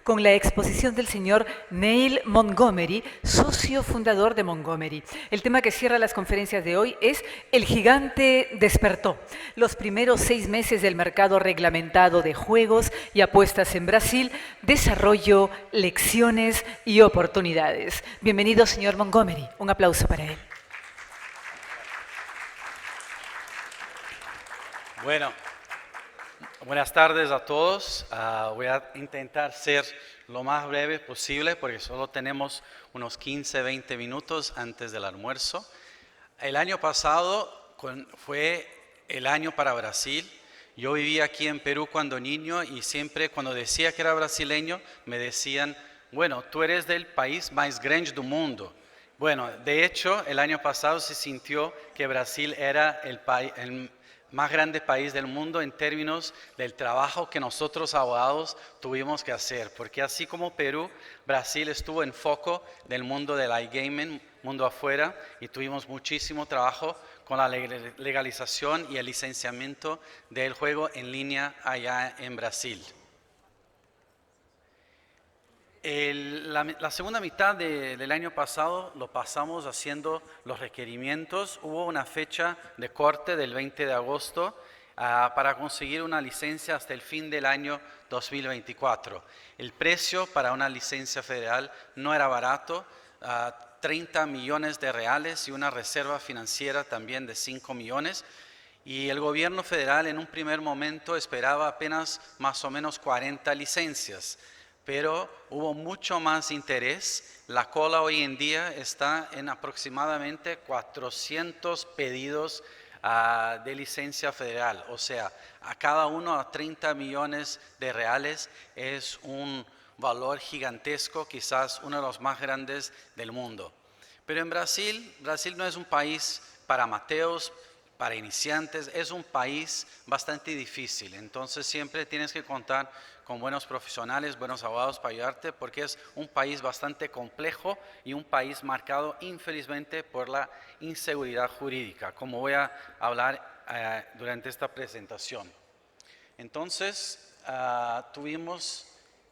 con la exposición del señor Neil Montgomery, socio fundador de Montgomery. El tema que cierra las conferencias de hoy es El gigante despertó. Los primeros 6 meses del mercado reglamentado de juegos y apuestas en Brasil, desarrollo, lecciones y oportunidades. Bienvenido, señor Montgomery. Un aplauso para él. Bueno, buenas tardes a todos. Voy a intentar ser lo más breve posible porque solo tenemos unos 15-20 minutos antes del almuerzo. El año pasado fue el año para Brasil. Yo vivía aquí en Perú cuando niño y siempre cuando decía que era brasileño me decían, bueno, tú eres del país más grande del mundo. Bueno, de hecho, el año pasado se sintió que Brasil era el más grande país del mundo en términos del trabajo que nosotros abogados tuvimos que hacer, porque así como Perú, Brasil estuvo en foco del mundo del iGaming, mundo afuera, y tuvimos muchísimo trabajo con la legalización y el licenciamiento del juego en línea allá en Brasil. La segunda mitad del año pasado lo pasamos haciendo los requerimientos. Hubo una fecha de corte del 20 de agosto para conseguir una licencia hasta el fin del año 2024. El precio para una licencia federal no era barato, 30 millones de reales y una reserva financiera también de 5 millones. Y el gobierno federal en un primer momento esperaba apenas más o menos 40 licencias. Pero hubo mucho más interés. La cola hoy en día está en aproximadamente 400 pedidos de licencia federal. O sea, a cada uno a 30 millones de reales es un valor gigantesco, quizás uno de los más grandes del mundo. Pero en Brasil no es un país para amateurs, para iniciantes, es un país bastante difícil. Entonces siempre tienes que contar con buenos profesionales, buenos abogados para ayudarte, porque es un país bastante complejo y un país marcado infelizmente por la inseguridad jurídica, como voy a hablar durante esta presentación. Entonces tuvimos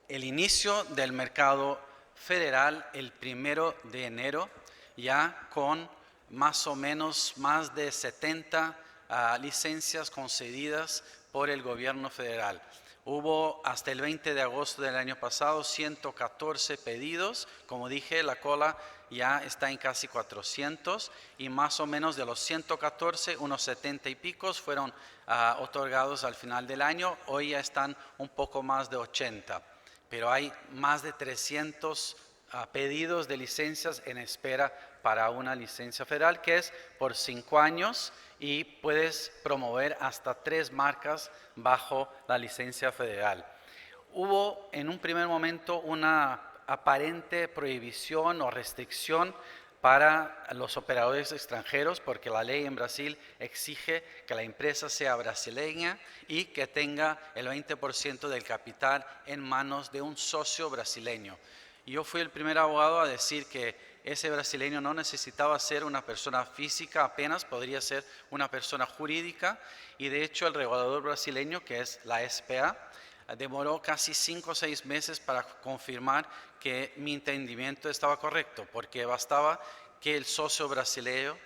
el inicio del mercado federal el 1 de enero, ya con más o menos más de 70 licencias concedidas por el gobierno federal. Hubo hasta el 20 de agosto del año pasado 114 pedidos. Como dije, la cola ya está en casi 400 y más o menos de los 114, unos 70 y picos fueron otorgados al final del año. Hoy ya están un poco más de 80, pero hay más de 300 pedidos de licencias en espera para una licencia federal que es por 5 años y puedes promover hasta 3 marcas bajo la licencia federal. Hubo en un primer momento una aparente prohibición o restricción para los operadores extranjeros porque la ley en Brasil exige que la empresa sea brasileña y que tenga el 20% del capital en manos de un socio brasileño. Yo fui el primer abogado a decir que ese brasileño no necesitaba ser una persona física apenas, podría ser una persona jurídica y de hecho el regulador brasileño, que es la SPA, demoró casi 5 o 6 meses para confirmar que mi entendimiento estaba correcto, porque bastaba que el socio brasileño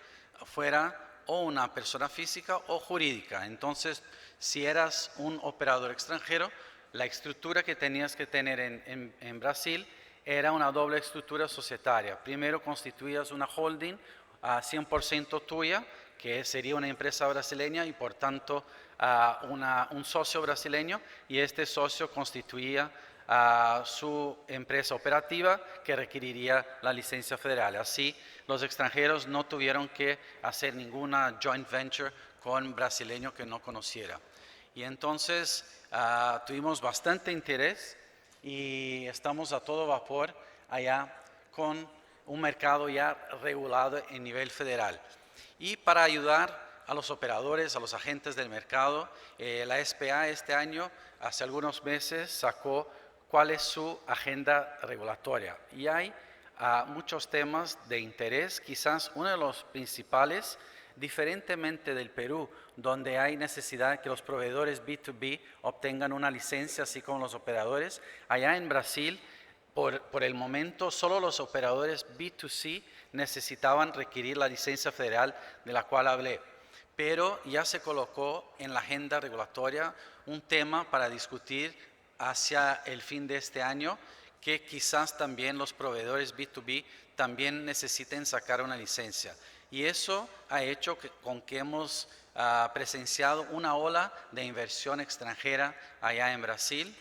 fuera o una persona física o jurídica. Entonces, si eras un operador extranjero, la estructura que tenías que tener en Brasil era una doble estructura societaria. Primero constituías una holding 100% tuya, que sería una empresa brasileña y por tanto un socio brasileño, y este socio constituía su empresa operativa que requeriría la licencia federal. Así los extranjeros no tuvieron que hacer ninguna joint venture con brasileño que no conociera. Y entonces tuvimos bastante interés y estamos a todo vapor allá con un mercado ya regulado en nivel federal. Y para ayudar a los operadores, a los agentes del mercado, la SPA este año, hace algunos meses, sacó cuál es su agenda regulatoria. Y hay muchos temas de interés. Quizás uno de los principales Diferentemente del Perú, donde hay necesidad que los proveedores B2B obtengan una licencia, así como los operadores, allá en Brasil, por el momento, solo los operadores B2C necesitaban requerir la licencia federal de la cual hablé. Pero ya se colocó en la agenda regulatoria un tema para discutir hacia el fin de este año, que quizás también los proveedores B2B también necesiten sacar una licencia. Y eso ha hecho con que hemos presenciado una ola de inversión extranjera allá en Brasil,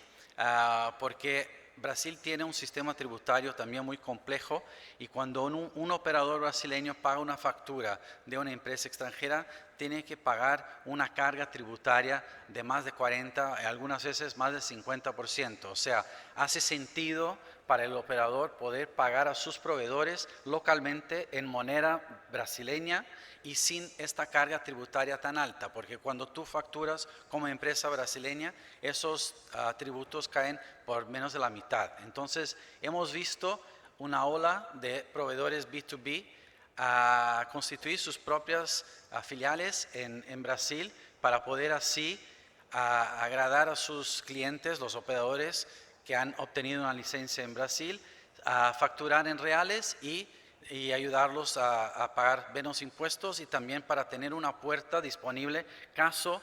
porque Brasil tiene un sistema tributario también muy complejo y cuando un operador brasileño paga una factura de una empresa extranjera, tiene que pagar una carga tributaria de más de 40, algunas veces más del 50%. O sea, hace sentido para el operador poder pagar a sus proveedores localmente en moneda brasileña y sin esta carga tributaria tan alta, porque cuando tú facturas como empresa brasileña, esos tributos caen por menos de la mitad. Entonces, hemos visto una ola de proveedores B2B a constituir sus propias filiales en Brasil para poder así agradar a sus clientes, los operadores que han obtenido una licencia en Brasil, a facturar en reales y ayudarlos a pagar menos impuestos y también para tener una puerta disponible caso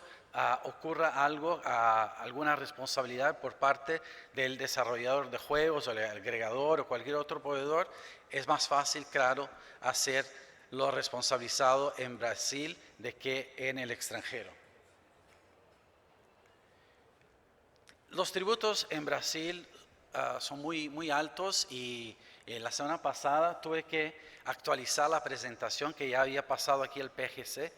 ocurra algo, alguna responsabilidad por parte del desarrollador de juegos o el agregador o cualquier otro proveedor. Es más fácil, claro, hacerlo responsabilizado en Brasil de que en el extranjero. Los tributos en Brasil son muy altos y la semana pasada tuve que actualizar la presentación que ya había pasado aquí el PGS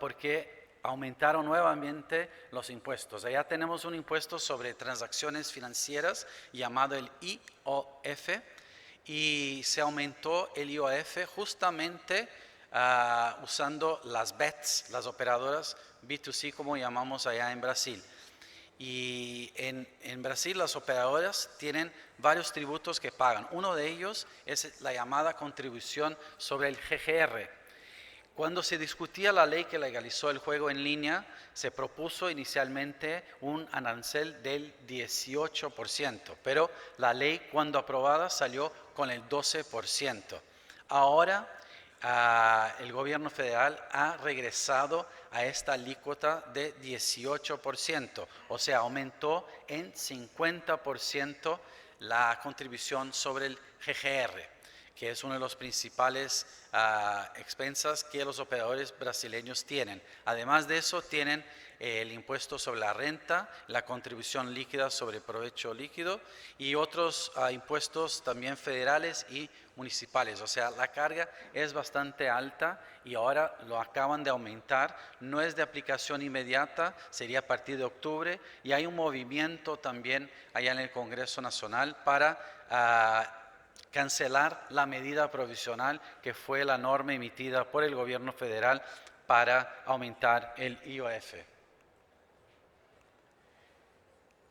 porque aumentaron nuevamente los impuestos. Allá tenemos un impuesto sobre transacciones financieras llamado el IOF y se aumentó el IOF justamente usando las BETs, las operadoras B2C como llamamos allá en Brasil. Y en Brasil las operadoras tienen varios tributos que pagan. Uno de ellos es la llamada contribución sobre el GGR. Cuando se discutía la ley que legalizó el juego en línea, se propuso inicialmente un arancel del 18%, pero la ley cuando aprobada salió con el 12%. Ahora el gobierno federal ha regresado a esta alícuota de 18%, o sea, aumentó en 50% la contribución sobre el GGR, que es uno de los principales expensas que los operadores brasileños tienen. Además de eso, tienen el impuesto sobre la renta, la contribución líquida sobre provecho líquido y otros impuestos también federales y municipales. O sea, la carga es bastante alta y ahora lo acaban de aumentar. No es de aplicación inmediata, sería a partir de octubre y hay un movimiento también allá en el Congreso Nacional para cancelar la medida provisional que fue la norma emitida por el gobierno federal para aumentar el IOF.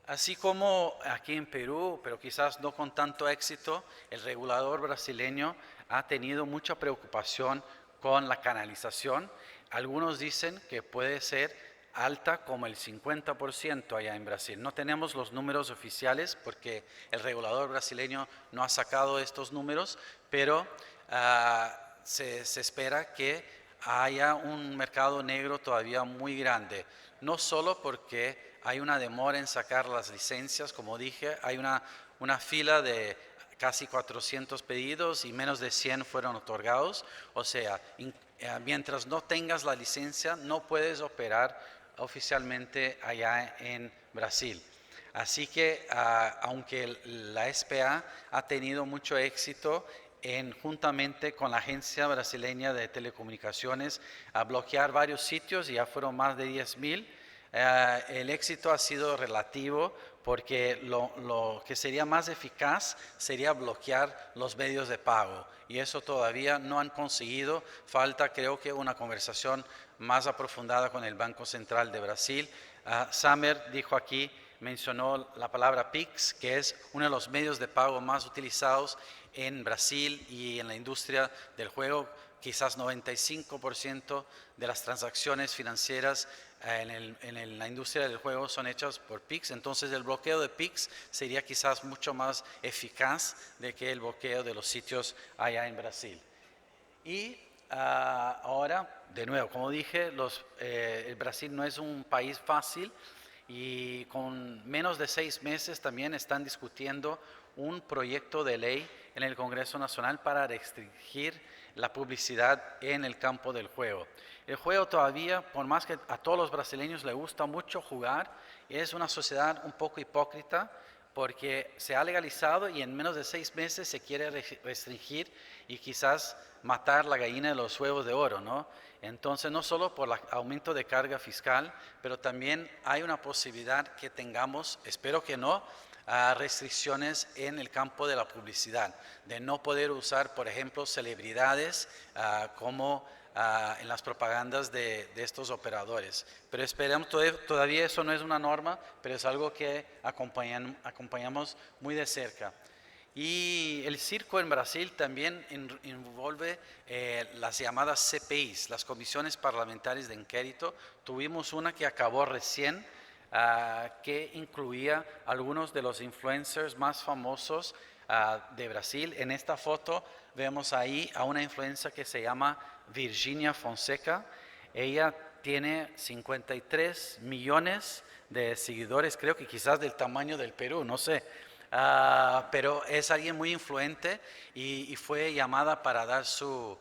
Así como aquí en Perú, pero quizás no con tanto éxito, el regulador brasileño ha tenido mucha preocupación con la canalización. Algunos dicen que puede ser alta como el 50% allá en Brasil. No tenemos los números oficiales porque el regulador brasileño no ha sacado estos números, pero se espera que haya un mercado negro todavía muy grande, no solo porque hay una demora en sacar las licencias, como dije, hay una fila de casi 400 pedidos y menos de 100 fueron otorgados, o sea, mientras no tengas la licencia no puedes operar oficialmente allá en Brasil. Así que aunque la SPA ha tenido mucho éxito juntamente con la Agencia Brasileña de Telecomunicaciones a bloquear varios sitios, ya fueron más de 10,000, el éxito ha sido relativo porque lo que sería más eficaz sería bloquear los medios de pago y eso todavía no han conseguido. Falta, creo que, una conversación más aprofundada con el Banco Central de Brasil. Samer dijo aquí, mencionó la palabra Pix, que es uno de los medios de pago más utilizados en Brasil y en la industria del juego, quizás 95% de las transacciones financieras en la industria del juego son hechas por Pix. Entonces el bloqueo de Pix sería quizás mucho más eficaz de que el bloqueo de los sitios allá en Brasil. Y ahora, de nuevo, como dije, el Brasil no es un país fácil y con menos de 6 meses también están discutiendo un proyecto de ley en el Congreso Nacional para restringir la publicidad en el campo del juego. El juego todavía, por más que a todos los brasileños les gusta mucho jugar, es una sociedad un poco hipócrita porque se ha legalizado y en menos de 6 meses se quiere restringir y quizás matar la gallina de los huevos de oro, ¿no? Entonces, no solo por el aumento de carga fiscal, pero también hay una posibilidad que tengamos, espero que no, restricciones en el campo de la publicidad, de no poder usar, por ejemplo, celebridades como en las propagandas de estos operadores. Pero esperamos, todavía eso no es una norma, pero es algo que acompañamos muy de cerca. Y el circo en Brasil también envuelve las llamadas CPIs, las comisiones parlamentarias de inquérito. Tuvimos una que acabó recién, que incluía algunos de los influencers más famosos de Brasil. En esta foto vemos ahí a una influencer que se llama Virginia Fonseca. Ella tiene 53 millones de seguidores, creo que quizás del tamaño del Perú, no sé. Pero es alguien muy influente y fue llamada para dar su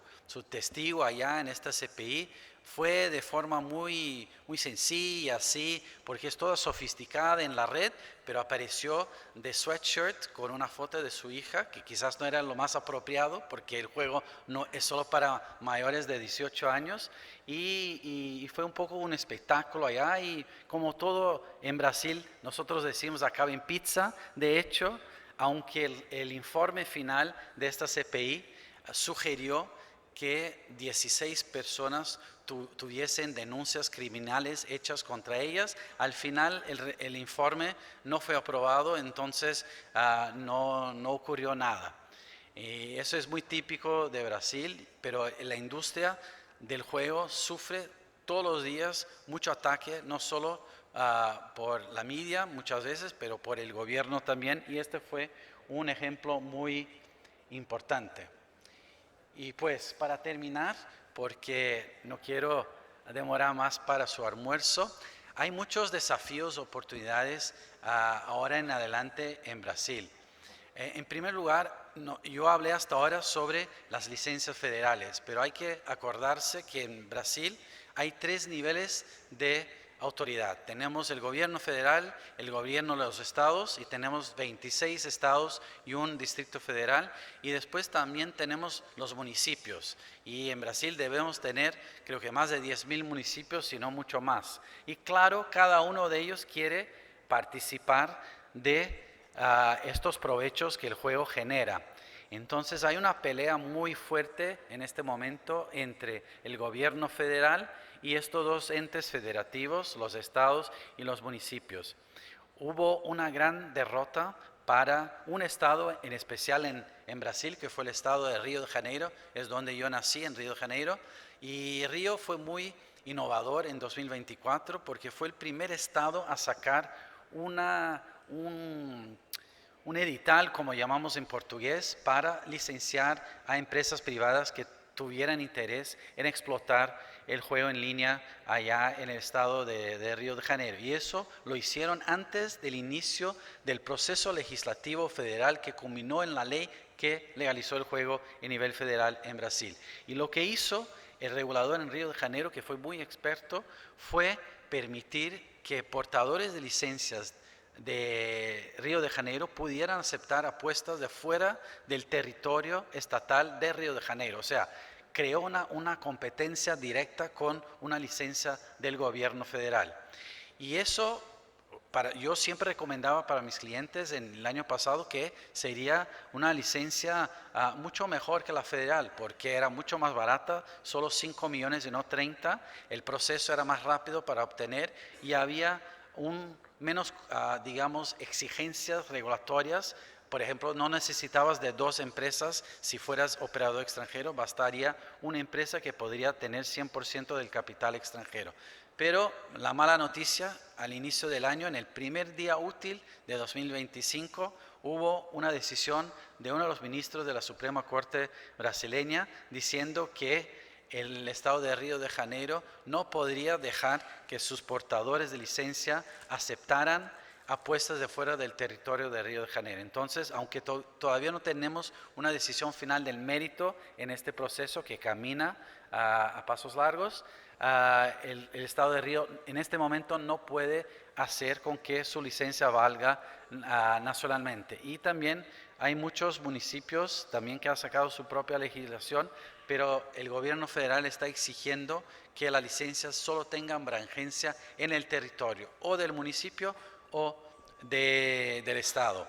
testigo allá en esta CPI. Fue de forma muy sencilla, así, porque es toda sofisticada en la red, pero apareció de sweatshirt con una foto de su hija, que quizás no era lo más apropiado, porque el juego no es solo para mayores de 18 años, y fue un poco un espectáculo allá, y como todo en Brasil, nosotros decimos acaba en pizza, de hecho, aunque el informe final de esta CPI sugirió que 16 personas tuviesen denuncias criminales hechas contra ellas. Al final el informe no fue aprobado, entonces no ocurrió nada. Y eso es muy típico de Brasil, pero la industria del juego sufre todos los días mucho ataque, no solo por la media muchas veces, pero por el gobierno también, y este fue un ejemplo muy importante. Y pues para terminar, porque no quiero demorar más para su almuerzo, hay muchos desafíos, oportunidades ahora en adelante en Brasil. En primer lugar, yo hablé hasta ahora sobre las licencias federales, pero hay que acordarse que en Brasil hay 3 niveles de autoridad. Tenemos el gobierno federal, el gobierno de los estados y tenemos 26 estados y un distrito federal, y después también tenemos los municipios, y en Brasil debemos tener creo que más de 10.000 municipios, si no mucho más, y claro, cada uno de ellos quiere participar de estos provechos que el juego genera. Entonces hay una pelea muy fuerte en este momento entre el gobierno federal y estos 2 entes federativos, los estados y los municipios. Hubo una gran derrota para un estado en especial en Brasil, que fue el estado de Río de Janeiro, es donde yo nací, en Río de Janeiro, y Río fue muy innovador en 2024 porque fue el primer estado a sacar un edital, como llamamos en portugués, para licenciar a empresas privadas que tuvieran interés en explotar el juego en línea allá en el estado de Río de Janeiro. Y eso lo hicieron antes del inicio del proceso legislativo federal que culminó en la ley que legalizó el juego a nivel federal en Brasil. Y lo que hizo el regulador en Río de Janeiro, que fue muy experto, fue permitir que portadores de licencias de Río de Janeiro pudieran aceptar apuestas de fuera del territorio estatal de Río de Janeiro. O sea, creó una competencia directa con una licencia del gobierno federal. Y eso, yo siempre recomendaba para mis clientes en el año pasado que sería una licencia mucho mejor que la federal, porque era mucho más barata, solo 5 millones y no 30, el proceso era más rápido para obtener y había menos, digamos, exigencias regulatorias Por ejemplo, no necesitabas de 2 empresas si fueras operador extranjero, bastaría una empresa que podría tener 100% del capital extranjero. Pero la mala noticia, al inicio del año, en el primer día útil de 2025, hubo una decisión de uno de los ministros de la Suprema Corte brasileña diciendo que el Estado de Río de Janeiro no podría dejar que sus portadores de licencia aceptaran apuestas de fuera del territorio de Río de Janeiro. Entonces, aunque todavía no tenemos una decisión final del mérito en este proceso que camina a pasos largos, el Estado de Río en este momento no puede hacer con que su licencia valga nacionalmente. Y también hay muchos municipios también que han sacado su propia legislación, pero el gobierno federal está exigiendo que las licencias solo tengan vigencia en el territorio o del municipio o del Estado.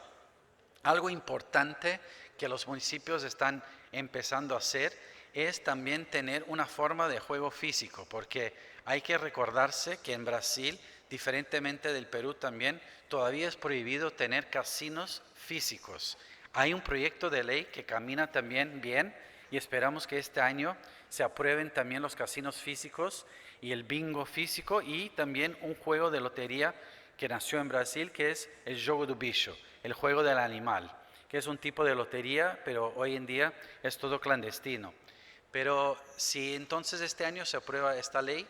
Algo importante que los municipios están empezando a hacer es también tener una forma de juego físico, porque hay que recordarse que en Brasil, diferentemente del Perú también, todavía es prohibido tener casinos físicos. Hay un proyecto de ley que camina también bien y esperamos que este año se aprueben también los casinos físicos y el bingo físico y también un juego de lotería que nació en Brasil, que es el jogo do bicho, el juego del animal, que es un tipo de lotería, pero hoy en día es todo clandestino. Pero si entonces este año se aprueba esta ley,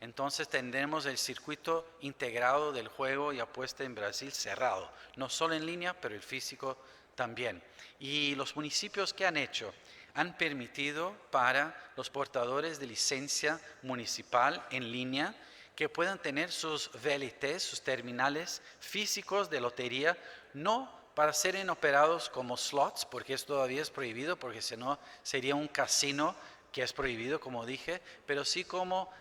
entonces tendremos el circuito integrado del juego y apuesta en Brasil cerrado, no solo en línea, pero el físico también. Y los municipios que han hecho, han permitido para los portadores de licencia municipal en línea que puedan tener sus VLTs, sus terminales físicos de lotería, no para ser operados como slots, porque esto todavía es prohibido, porque si no sería un casino que es prohibido, como dije, pero sí como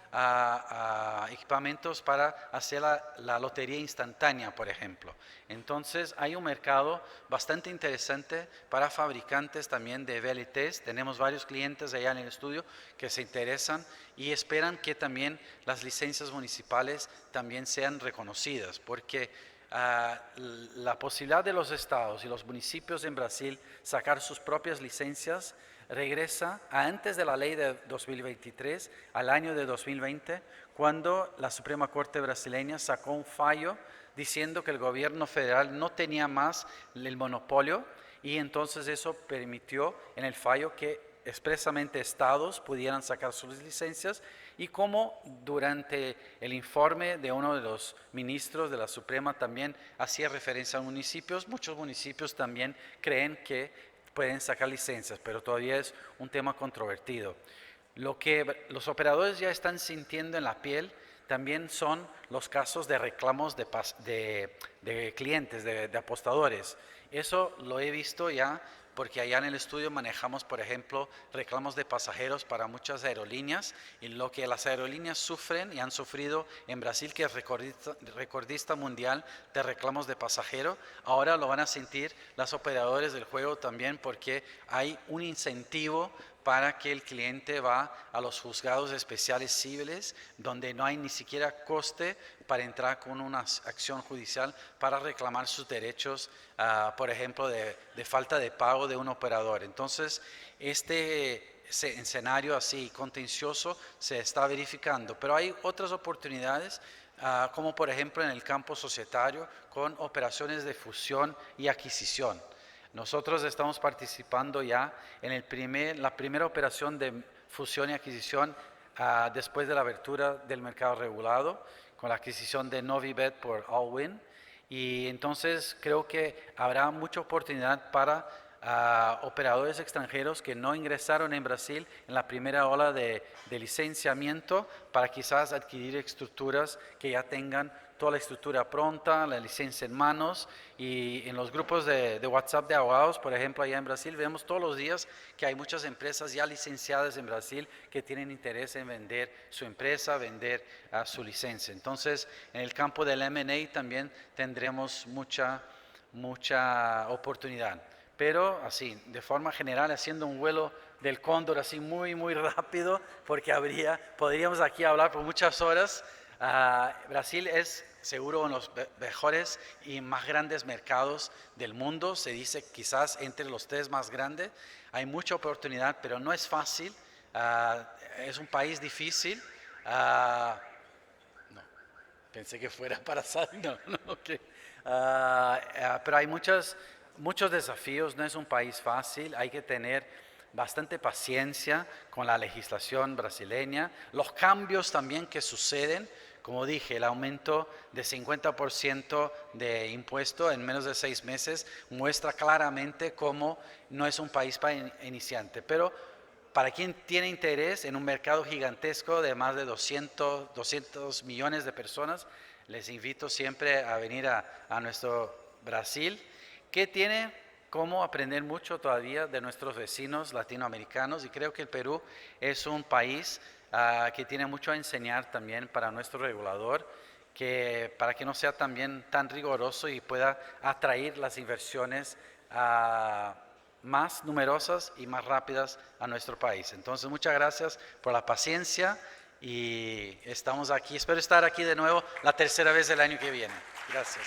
equipamientos para hacer la lotería instantánea, por ejemplo. Entonces hay un mercado bastante interesante para fabricantes también de VLTs. Tenemos varios clientes allá en el estudio que se interesan y esperan que también las licencias municipales también sean reconocidas, porque la posibilidad de los estados y los municipios en Brasil sacar sus propias licencias regresa a antes de la ley de 2023, al año de 2020, cuando la Suprema Corte brasileña sacó un fallo diciendo que el gobierno federal no tenía más el monopolio y entonces eso permitió en el fallo que expresamente estados pudieran sacar sus licencias y como durante el informe de uno de los ministros de la Suprema también hacía referencia a municipios, muchos municipios también creen que pueden sacar licencias, pero todavía es un tema controvertido. Lo que los operadores ya están sintiendo en la piel también son los casos de reclamos de clientes, de apostadores. Eso lo he visto ya porque allá en el estudio manejamos, por ejemplo, reclamos de pasajeros para muchas aerolíneas y lo que las aerolíneas sufren y han sufrido en Brasil, que es recordista mundial de reclamos de pasajero, ahora lo van a sentir los operadores del juego también porque hay un incentivo para que el cliente va a los juzgados especiales civiles donde no hay ni siquiera coste para entrar con una acción judicial para reclamar sus derechos, por ejemplo, de falta de pago de un operador. Entonces, este escenario así contencioso se está verificando, pero hay otras oportunidades, como por ejemplo en el campo societario, con operaciones de fusión y adquisición. Nosotros estamos participando ya en la primera operación de fusión y adquisición después de la apertura del mercado regulado, con la adquisición de Novibet por Allwyn. Y entonces creo que habrá mucha oportunidad para operadores extranjeros que no ingresaron en Brasil en la primera ola de licenciamiento para quizás adquirir estructuras que ya tengan toda la estructura pronta, la licencia en manos y en los grupos de WhatsApp de abogados, por ejemplo, allá en Brasil, vemos todos los días que hay muchas empresas ya licenciadas en Brasil que tienen interés en vender su empresa, vender su licencia. Entonces, en el campo del M&A también tendremos mucha oportunidad. Pero así, de forma general, haciendo un vuelo del cóndor así muy rápido, porque podríamos aquí hablar por muchas horas. Brasil es seguro uno de los mejores y más grandes mercados del mundo. Se dice quizás entre los 3 más grandes. Hay mucha oportunidad, pero no es fácil. Es un país difícil. No, pensé que fuera para salir. No, ok. Pero hay muchos desafíos. No es un país fácil. Hay que tener bastante paciencia con la legislación brasileña. Los cambios también que suceden. Como dije, el aumento de 50% de impuesto en menos de 6 meses muestra claramente cómo no es un país para iniciante. Pero para quien tiene interés en un mercado gigantesco de más de 200 millones de personas, les invito siempre a venir a nuestro Brasil, que tiene cómo aprender mucho todavía de nuestros vecinos latinoamericanos, y creo que el Perú es un país que tiene mucho a enseñar también para nuestro regulador, para que no sea también tan riguroso y pueda atraer las inversiones más numerosas y más rápidas a nuestro país. Entonces, muchas gracias por la paciencia y estamos aquí. Espero estar aquí de nuevo la tercera vez del año que viene. Gracias.